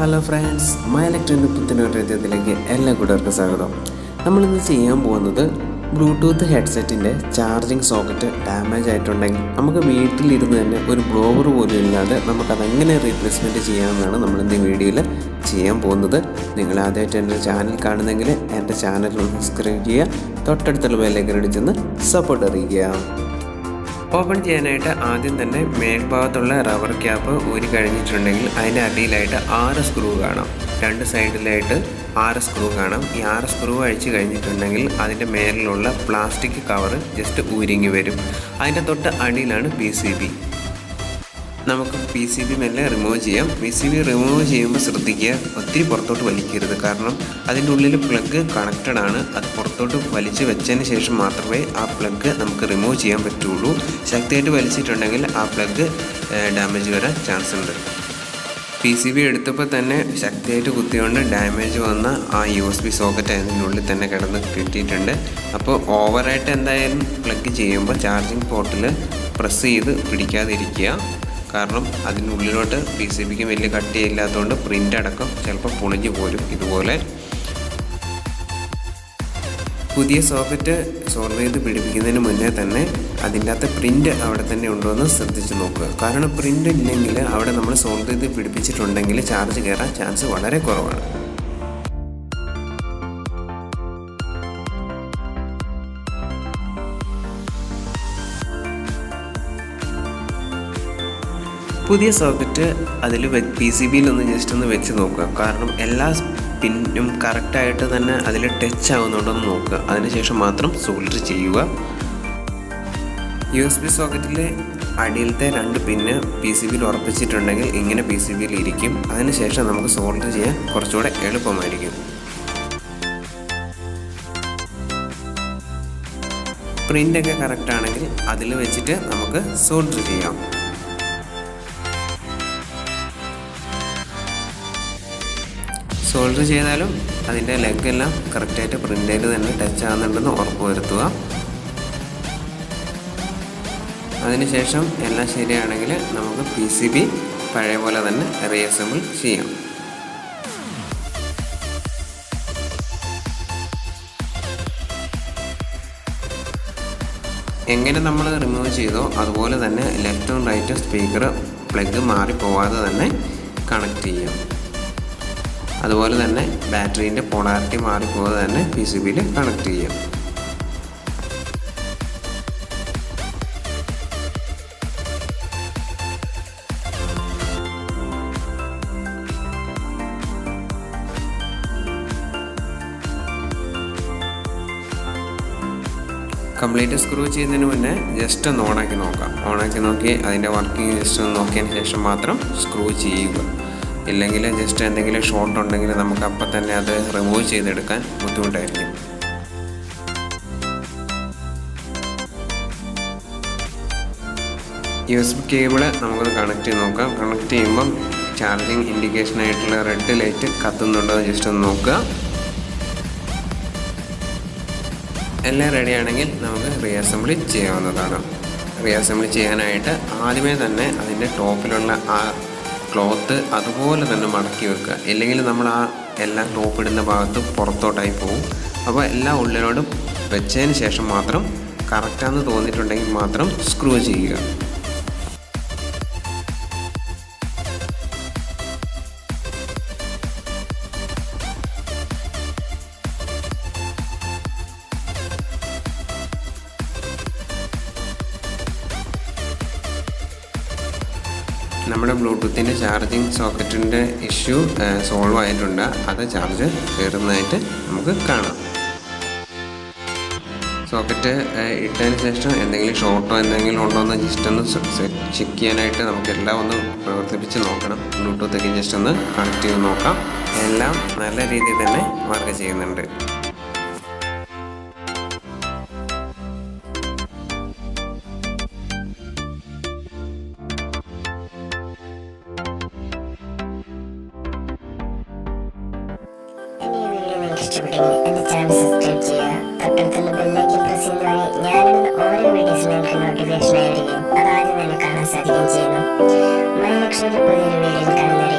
Hello friends, my electronic പുത്തനൊരു രീതിയിലേക്ക് എല്ലാ കൂട്ടുകാർക്കും സ്വാഗതം. നമ്മളിന്ന് ചെയ്യാൻ പോകുന്നത് ബ്ലൂടൂത്ത് ഹെഡ്സെറ്റിൻ്റെ ചാർജിങ് സോക്കറ്റ് ഡാമേജ് ആയിട്ടുണ്ടെങ്കിൽ നമുക്ക് വീട്ടിലിരുന്ന് തന്നെ ഒരു ബ്ലോവർ പോലും ഇല്ലാതെ നമുക്കതെങ്ങനെ റീപ്ലേസ്മെൻറ്റ് ചെയ്യാമെന്നാണ് നമ്മളിന്ന് ഈ വീഡിയോയിൽ ചെയ്യാൻ പോകുന്നത്. നിങ്ങൾ ആദ്യമായിട്ട് എൻ്റെ ചാനൽ കാണുന്നെങ്കിൽ എൻ്റെ ചാനൽ സബ്സ്ക്രൈബ് ചെയ്യുക, തൊട്ടടുത്തുള്ള ബെല്ലൈക്കൺ അടിച്ചൊന്ന് സപ്പോർട്ട് അറിയിക്കുക. ഓപ്പൺ ചെയ്യാനായിട്ട് ആദ്യം തന്നെ മേൽഭാഗത്തുള്ള റബ്ബർ ക്യാപ്പ് ഊരി കഴിഞ്ഞിട്ടുണ്ടെങ്കിൽ അതിൻ്റെ അടിയിലായിട്ട് 6 സ്ക്രൂ കാണാം. 2 സൈഡിലായിട്ട് 6 സ്ക്രൂ കാണാം. ഈ 6 സ്ക്രൂ അഴിച്ച് കഴിഞ്ഞിട്ടുണ്ടെങ്കിൽ അതിൻ്റെ മേലിലുള്ള പ്ലാസ്റ്റിക് കവർ ജസ്റ്റ് ഊരിങ്ങി വരും. അതിൻ്റെ തൊട്ട് അടിയിലാണ് PCB. നമുക്ക് PCB മെല്ലെ റിമൂവ് ചെയ്യാം. PCB റിമൂവ് ചെയ്യുമ്പോൾ ശ്രദ്ധിക്കുക, ഒത്തിരി പുറത്തോട്ട് വലിക്കരുത്. കാരണം അതിൻ്റെ ഉള്ളിൽ പ്ലഗ് കണക്റ്റഡ് ആണ്. അത് പുറത്തോട്ട് വലിച്ച് വെച്ചതിന് ശേഷം മാത്രമേ ആ പ്ലഗ് നമുക്ക് റിമൂവ് ചെയ്യാൻ പറ്റുള്ളൂ. ശക്തിയായിട്ട് വലിച്ചിട്ടുണ്ടെങ്കിൽ ആ പ്ലഗ് ഡാമേജ് വരാൻ ചാൻസ് ഉണ്ട്. PCB എടുത്തപ്പോൾ തന്നെ ശക്തിയായിട്ട് കുത്തിയോണ്ട് ഡാമേജ് വന്ന ആ USB സോക്കറ്റ് അതിനുള്ളിൽ തന്നെ കിടന്ന് കിട്ടിയിട്ടുണ്ട്. അപ്പോൾ ഓവറായിട്ട് എന്തായാലും പ്ലഗ് ചെയ്യുമ്പോൾ ചാർജിങ് പോർട്ടിൽ പ്രസ് ചെയ്ത് പിടിക്കാതിരിക്കുക. കാരണം അതിനുള്ളിലോട്ട് PCBക്ക് വലിയ കട്ടിയില്ലാത്തതുകൊണ്ട് പ്രിൻ്റ് അടക്കം ചിലപ്പോൾ പൊളിഞ്ഞു പോരും. ഇതുപോലെ പുതിയ സോക്കറ്റ് സോൾവ് ചെയ്ത് പിടിപ്പിക്കുന്നതിന് മുന്നേ തന്നെ അതിൻ്റെ അകത്ത് പ്രിൻ്റ് അവിടെ തന്നെ ഉണ്ടോ എന്ന് ശ്രദ്ധിച്ച് നോക്കുക. കാരണം പ്രിൻ്റ് ഇല്ലെങ്കിൽ അവിടെ നമ്മൾ സോൾവ് ചെയ്ത് പിടിപ്പിച്ചിട്ടുണ്ടെങ്കിൽ ചാർജ് കയറാൻ ചാൻസ് വളരെ കുറവാണ്. പുതിയ സോക്കറ്റ് അതിൽ PCBയിലൊന്ന് ജസ്റ്റ് ഒന്ന് വെച്ച് നോക്കുക. കാരണം എല്ലാ പിന്നും കറക്റ്റായിട്ട് തന്നെ അതിൽ ടച്ച് ആവുന്നുണ്ടോയെന്ന് നോക്കുക. അതിനുശേഷം മാത്രം സോൾഡർ ചെയ്യുക. USB സോക്കറ്റിലെ അടിയിലത്തെ 2 പിന്ന് PCBയിൽ ഉറപ്പിച്ചിട്ടുണ്ടെങ്കിൽ ഇങ്ങനെ PCBയിൽ ഇരിക്കും. അതിനുശേഷം നമുക്ക് സോൾഡർ ചെയ്യാൻ കുറച്ചുകൂടെ എളുപ്പമായിരിക്കും. പ്രിൻ്റൊക്കെ കറക്റ്റാണെങ്കിൽ അതിൽ വെച്ചിട്ട് നമുക്ക് സോൾഡർ ചെയ്യാം. സോൾഡർ ചെയ്താലും അതിൻ്റെ ലെഗെല്ലാം കറക്റ്റായിട്ട് പ്രിൻ്റിൽ തന്നെ ടച്ച് ആകുന്നുണ്ടെന്ന് ഉറപ്പ് വരുത്തുക. അതിനുശേഷം എല്ലാം ശരിയാണെങ്കിൽ നമുക്ക് PCB പഴയ പോലെ തന്നെ റീഅസംബിൾ ചെയ്യാം. എങ്ങനെ നമ്മൾ റിമൂവ് ചെയ്തോ അതുപോലെ തന്നെ ലെഫ്റ്റും റൈറ്റും സ്പീക്കർ പ്ലഗ് മാറിപ്പോവാതെ തന്നെ കണക്ട് ചെയ്യാം. അതുപോലെ തന്നെ ബാറ്ററീൻ്റെ പോളാരിറ്റി മാറിപ്പോകാതെ തന്നെ PCBയിൽ കണക്ട് ചെയ്യാം. കംപ്ലീറ്റ് സ്ക്രൂ ചെയ്യുന്നതിന് മുന്നേ ജസ്റ്റ് ഒന്ന് ഓണാക്കി നോക്കാം. ഓണാക്കി നോക്കി അതിൻ്റെ വർക്കിംഗ് ജസ്റ്റ് ഒന്ന് നോക്കിയതിന് ശേഷം മാത്രം സ്ക്രൂ ചെയ്യുക. ഇല്ലെങ്കിൽ ജസ്റ്റ് എന്തെങ്കിലും ഷോർട്ട് ഉണ്ടെങ്കിൽ നമുക്ക് അപ്പം തന്നെ അത് റിമൂവ് ചെയ്തെടുക്കാൻ ബുദ്ധിമുട്ടായിരിക്കും. USB കേബിള് നമുക്കത് കണക്ട് ചെയ്ത് നോക്കാം. കണക്ട് ചെയ്യുമ്പം ചാർജിങ് ഇൻഡിക്കേഷനായിട്ടുള്ള റെഡ് ലൈറ്റ് കത്തുന്നുണ്ടോ ജസ്റ്റ് ഒന്ന് നോക്കുക. എല്ലാം റെഡി ആണെങ്കിൽ നമുക്ക് റീഅസംബിൾ ചെയ്യാവുന്നതാണ്. റീഅസംബിൾ ചെയ്യാനായിട്ട് ആദ്യമേ തന്നെ അതിൻ്റെ ടോപ്പിലുള്ള ആ ക്ലോത്ത് അതുപോലെ തന്നെ മടക്കി വെക്കുക. ഇല്ലെങ്കിൽ നമ്മൾ ആ എല്ലാം ടോപ്പ് ഇടുന്ന ഭാഗത്ത് പുറത്തോട്ടായി പോകും. അപ്പോൾ എല്ലാം ഉള്ളിലോട്ടും വെച്ചതിന് ശേഷം മാത്രം കറക്റ്റാണെന്ന് തോന്നിയിട്ടുണ്ടെങ്കിൽ മാത്രം സ്ക്രൂ ചെയ്യുക. നമ്മുടെ ബ്ലൂടൂത്തിൻ്റെ ചാർജിങ് സോക്കറ്റിൻ്റെ ഇഷ്യൂ സോൾവ് ആയിട്ടുണ്ട്. അത് ചാർജ് കയറുന്നതായിട്ട് നമുക്ക് കാണാം. സോക്കറ്റ് ഇട്ടതിന് ശേഷം എന്തെങ്കിലും ഷോർട്ടോ എന്തെങ്കിലും ഉണ്ടോ എന്ന് ജസ്റ്റ് ഒന്ന് ചെക്ക് ചെയ്യാനായിട്ട് നമുക്കെല്ലാം ഒന്ന് പ്രവർത്തിപ്പിച്ച് നോക്കണം. ബ്ലൂടൂത്തൊക്കെ ജസ്റ്റ് ഒന്ന് കണക്ട് ചെയ്ത് നോക്കാം. എല്ലാം നല്ല രീതിയിൽ തന്നെ വർക്ക് ചെയ്യുന്നുണ്ട്. എൻ്റെ ചാനൽ സബ്സ്ക്രൈബ് ചെയ്യുക, തൊട്ടടുത്തുള്ള ബെല്ലൈക്കൺ പ്രസ് ചെയ്യുന്ന വഴി ഞാനിടുന്ന ഓരോ വീഡിയോസിലും നിങ്ങൾക്ക് നോട്ടിഫിക്കേഷൻ ആയിരിക്കും. അതാദ്യം തന്നെ കാണാൻ സാധിക്കുകയും ചെയ്യുന്നു. മൈ ലക്ഷ്മിയുടെ പുതിയൊരു വീഡിയോയിൽ കാണുന്നവരെ